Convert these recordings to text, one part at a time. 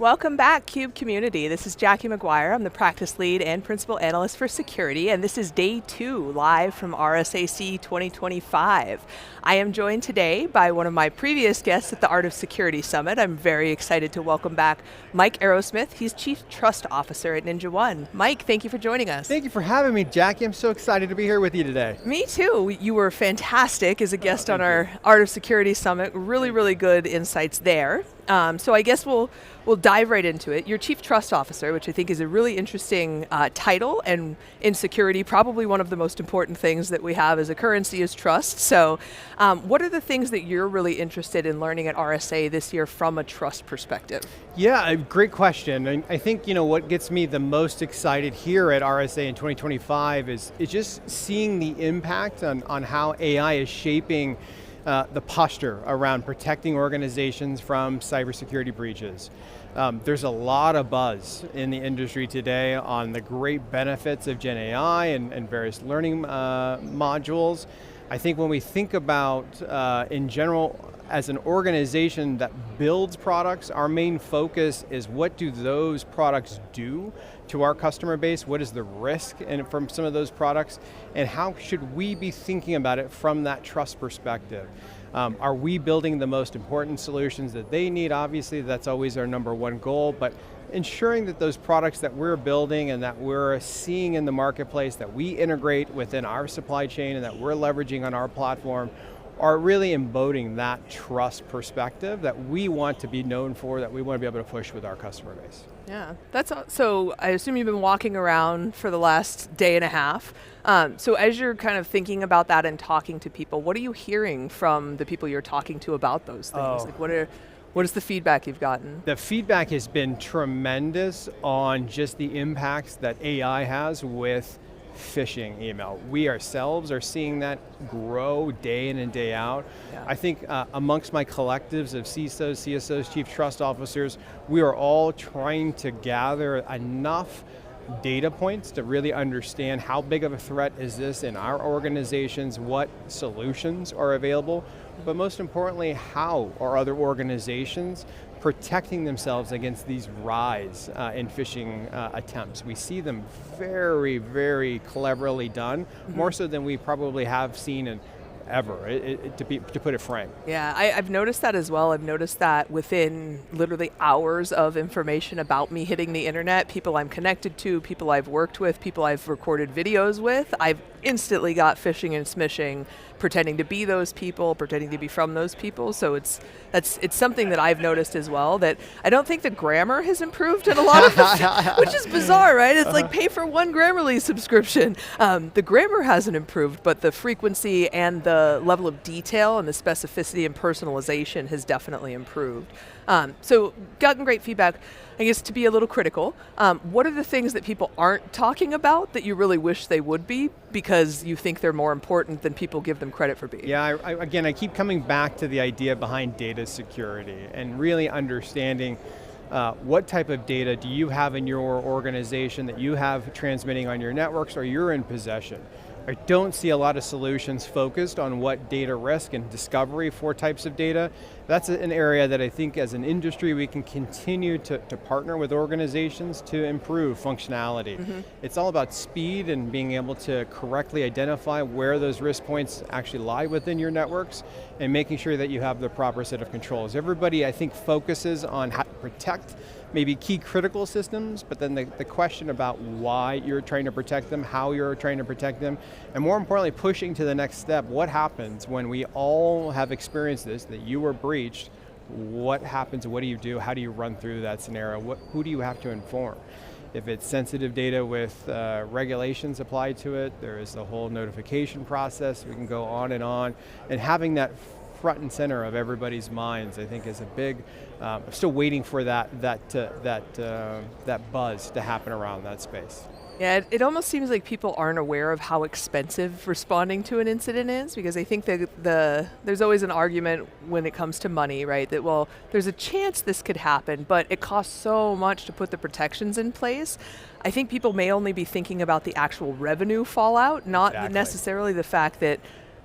Welcome back, CUBE community. This is Jackie McGuire. I'm the practice lead and principal analyst for security, and this is day 2 live from RSAC 2025. I am joined today by one of my previous guests at the Art of Security Summit. I'm very excited to welcome back Mike Arrowsmith. He's Chief Trust Officer at NinjaOne. Mike, thank you for joining us. Thank you for having me, Jackie. I'm so excited to be here with you today. Me too. You were fantastic as a guest on our Art of Security Summit. Really good insights there. So I guess we'll dive right into it. You're Chief Trust Officer, which I think is a really interesting title, and in security, probably one of the most important things that we have as a currency is trust. So what are the things that you're really interested in learning at RSA this year from a trust perspective? Yeah, great question. And I think what gets me the most excited here at RSA in 2025 is just seeing the impact on how AI is shaping the posture around protecting organizations from cybersecurity breaches. There's a lot of buzz in the industry today on the great benefits of Gen AI and various learning modules. I think when we think about, in general, as an organization that builds products, our main focus is what do those products do to our customer base? What is the risk from some of those products? And how should we be thinking about it from that trust perspective? Are we building the most important solutions that they need? Obviously, that's always our number one goal, but ensuring that those products that we're building and that we're seeing in the marketplace, that we integrate within our supply chain and that we're leveraging on our platform, are really embodying that trust perspective that we want to be known for, that we want to be able to push with our customer base. Yeah, so I assume you've been walking around for the last day and a half. So as you're kind of thinking about that and talking to people, what are you hearing from the people you're talking to about those things? Like what is the feedback you've gotten? The feedback has been tremendous on just the impacts that AI has with phishing email. We ourselves are seeing that grow day in and day out. Yeah. I think amongst my collectives of CISOs, CSOs, Chief Trust Officers, we are all trying to gather enough data points to really understand how big of a threat is this in our organizations, what solutions are available, but most importantly, how are other organizations protecting themselves against these rise in phishing attempts. We see them very cleverly done, more so than we probably have seen in ever, to put it frank. Yeah, I've noticed that as well. I've noticed that within literally hours of information about me hitting the internet, people I'm connected to, people I've worked with, people I've recorded videos with, I've instantly got phishing and smishing, pretending to be those people, pretending to be from those people. So it's something that I've noticed as well, that I don't think the grammar has improved in a lot of which is bizarre, right? It's like pay for one Grammarly subscription. The grammar hasn't improved, but the frequency and the level of detail and the specificity and personalization has definitely improved. So gotten great feedback. I guess to be a little critical, what are the things that people aren't talking about that you really wish they would be because you think they're more important than people give them credit for being? Yeah, again, I keep coming back to the idea behind data security and really understanding what type of data do you have in your organization that you have transmitting on your networks or you're in possession. I don't see a lot of solutions focused on what data risk and discovery for types of data. That's an area that I think as an industry we can continue to partner with organizations to improve functionality. It's all about speed and being able to correctly identify where those risk points actually lie within your networks and making sure that you have the proper set of controls. Everybody, I think, focuses on how to protect maybe key critical systems, but then the question about why you're trying to protect them, how you're trying to protect them, and more importantly, pushing to the next step. What happens when we all have experienced this, that you were breached? What happens, what do you do, how do you run through that scenario? Who do you have to inform? If it's sensitive data with regulations applied to it, there is the whole notification process, we can go on, and having that front and center of everybody's minds, I think, is a big. I'm still waiting for that buzz to happen around that space. Yeah, it almost seems like people aren't aware of how expensive responding to an incident is, because I think that there's always an argument when it comes to money, right? That, well, there's a chance this could happen, but it costs so much to put the protections in place. I think people may only be thinking about the actual revenue fallout, not necessarily the fact that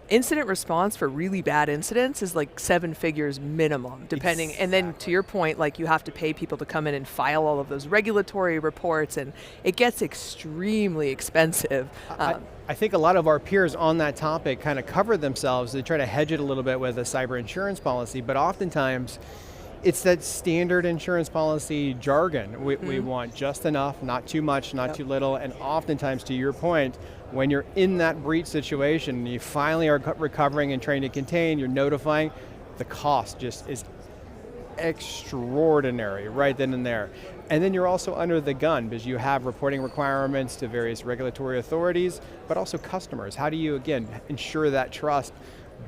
incident response for really bad incidents is like 7 figures minimum, depending. Exactly. And then to your point, like you have to pay people to come in and file all of those regulatory reports, and it gets extremely expensive. I think a lot of our peers on that topic kind of cover themselves. They try to hedge it a little bit with a cyber insurance policy, but oftentimes it's that standard insurance policy jargon. We want just enough, not too much, not too little, and oftentimes, to your point, when you're in that breach situation, you finally are recovering and trying to contain, you're notifying, the cost just is extraordinary right then and there. And then you're also under the gun because you have reporting requirements to various regulatory authorities, but also customers. How do you, again, ensure that trust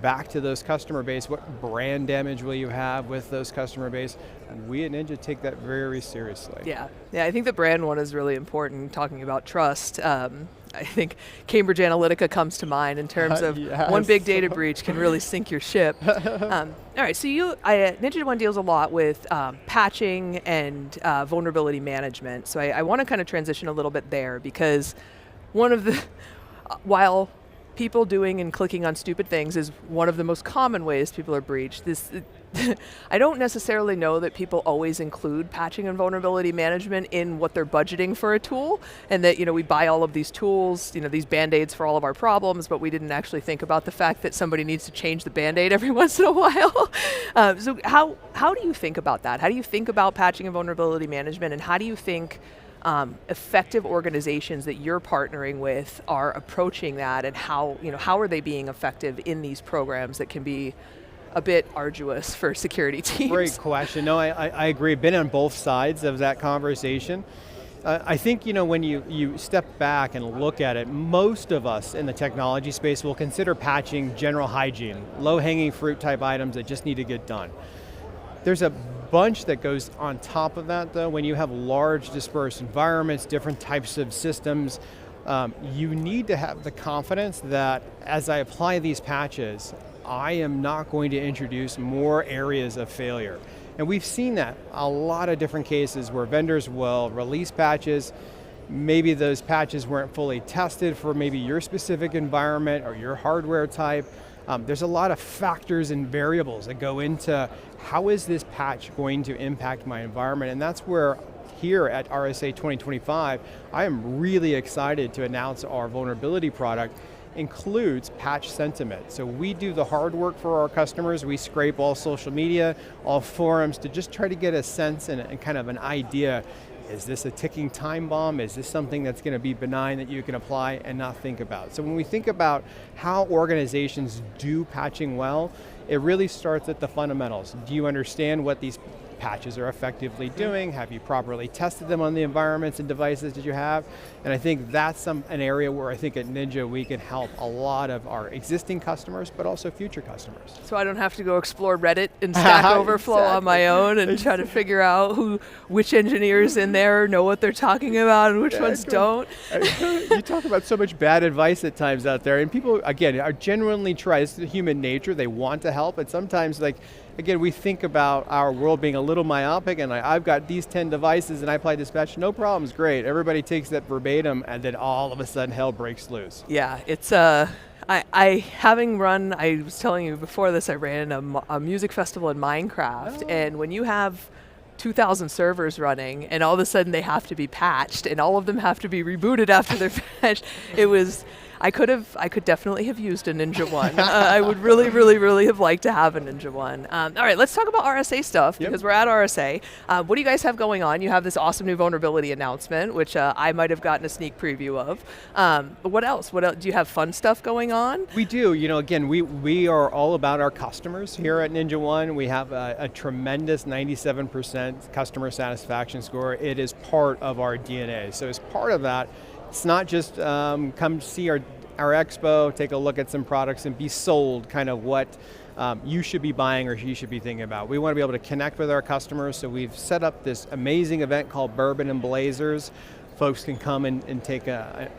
back to those customer base? What brand damage will you have with those customer base? We at Ninja take that very seriously. Yeah, I think the brand one is really important, talking about trust. I think Cambridge Analytica comes to mind in terms of yes. one big data breach can really sink your ship. All right, so NinjaOne deals a lot with patching and vulnerability management. So I want to kind of transition a little bit there, because one of the, while people doing and clicking on stupid things is one of the most common ways people are breached. I don't necessarily know that people always include patching and vulnerability management in what they're budgeting for a tool, and that we buy all of these tools, these Band-Aids for all of our problems, but we didn't actually think about the fact that somebody needs to change the Band-Aid every once in a while. So how do you think about that? How do you think about patching and vulnerability management, and how do you think effective organizations that you're partnering with are approaching that, and how are they being effective in these programs that can be a bit arduous for security teams? Great question. No, I agree. Been on both sides of that conversation. I think when you step back and look at it, most of us in the technology space will consider patching general hygiene, low-hanging fruit type items that just need to get done. There's a bunch that goes on top of that, though. When you have large dispersed environments, different types of systems, you need to have the confidence that as I apply these patches, I am not going to introduce more areas of failure. And we've seen that a lot of different cases where vendors will release patches. Maybe those patches weren't fully tested for maybe your specific environment or your hardware type. There's a lot of factors and variables that go into how is this patch going to impact my environment, and that's where here at RSA 2025, I am really excited to announce our vulnerability product includes patch sentiment. So we do the hard work for our customers. We scrape all social media, all forums to just try to get a sense and kind of an idea. Is this a ticking time bomb? Is this something that's going to be benign that you can apply and not think about? So when we think about how organizations do patching well, it really starts at the fundamentals. Do you understand what these patches are effectively doing? Have you properly tested them on the environments and devices that you have? And I think that's an area where I think at Ninja we can help a lot of our existing customers, but also future customers. So I don't have to go explore Reddit and Stack Overflow Exactly. on my own and try to figure out which engineers in there know what they're talking about and which ones don't. You talk about so much bad advice at times out there, and people, again, are genuinely trying. It's human nature. They want to help, and sometimes, again, we think about our world being a little myopic, and I've got these 10 devices and I apply this patch, no problems, great. Everybody takes that verbatim, and then all of a sudden hell breaks loose. Yeah, it's I was telling you before this, I ran a music festival in Minecraft, and when you have 2,000 servers running and all of a sudden they have to be patched and all of them have to be rebooted after they're patched, I could definitely have used a NinjaOne. I would really, really, really have liked to have a NinjaOne. All right, let's talk about RSA stuff, because we're at RSA. What do you guys have going on? You have this awesome new vulnerability announcement, which I might have gotten a sneak preview of. But what else? Do you have fun stuff going on? We do. Again, we are all about our customers here at NinjaOne. We have a tremendous 97% customer satisfaction score. It is part of our DNA. So as part of that, it's not just come see our expo, take a look at some products and be sold kind of what you should be buying or you should be thinking about. We want to be able to connect with our customers, so we've set up this amazing event called Bourbon and Blazers. Folks can come and take a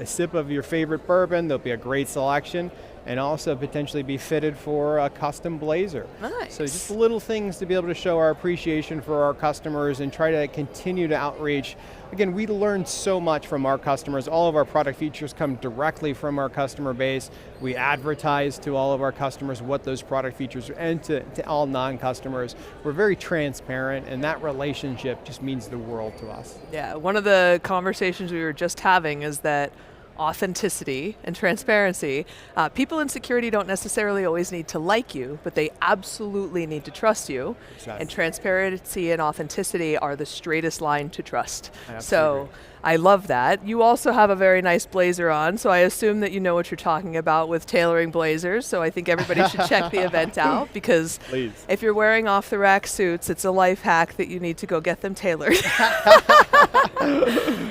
sip of your favorite bourbon. There'll be a great selection, and also potentially be fitted for a custom blazer. Nice. So just little things to be able to show our appreciation for our customers and try to continue to outreach. Again, we learn so much from our customers. All of our product features come directly from our customer base. We advertise to all of our customers what those product features are, and to all non-customers. We're very transparent, and that relationship just means the world to us. Yeah, one of the conversations we were just having is that authenticity and transparency. People in security don't necessarily always need to like you, but they absolutely need to trust you. Exactly. And transparency and authenticity are the straightest line to trust. Absolutely. So I love that. You also have a very nice blazer on, so I assume that you know what you're talking about with tailoring blazers, so I think everybody should check the event out, because Please. if you're wearing off-the-rack suits, it's a life hack that you need to go get them tailored.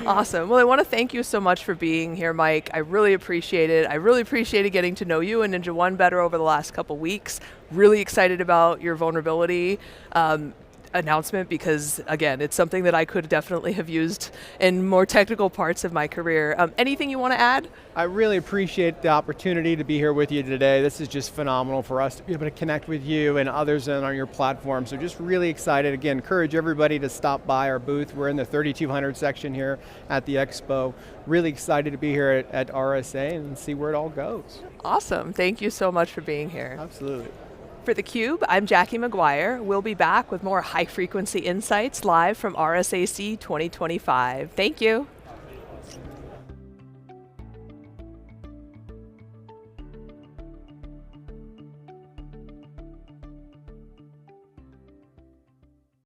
Awesome. Well, I want to thank you so much for being here, Mike. I really appreciate it. I really appreciated getting to know you and NinjaOne better over the last couple weeks. Really excited about your vulnerability announcement, because again, it's something that I could definitely have used in more technical parts of my career. Anything you want to add? I really appreciate the opportunity to be here with you today. This is just phenomenal for us to be able to connect with you and others on your platform. So just really excited. Again, encourage everybody to stop by our booth. We're in the 3200 section here at the Expo. Really excited to be here at RSA and see where it all goes. Awesome. Thank you so much for being here. Absolutely. For theCUBE, I'm Jackie McGuire. We'll be back with more high-frequency insights live from RSAC 2025. Thank you.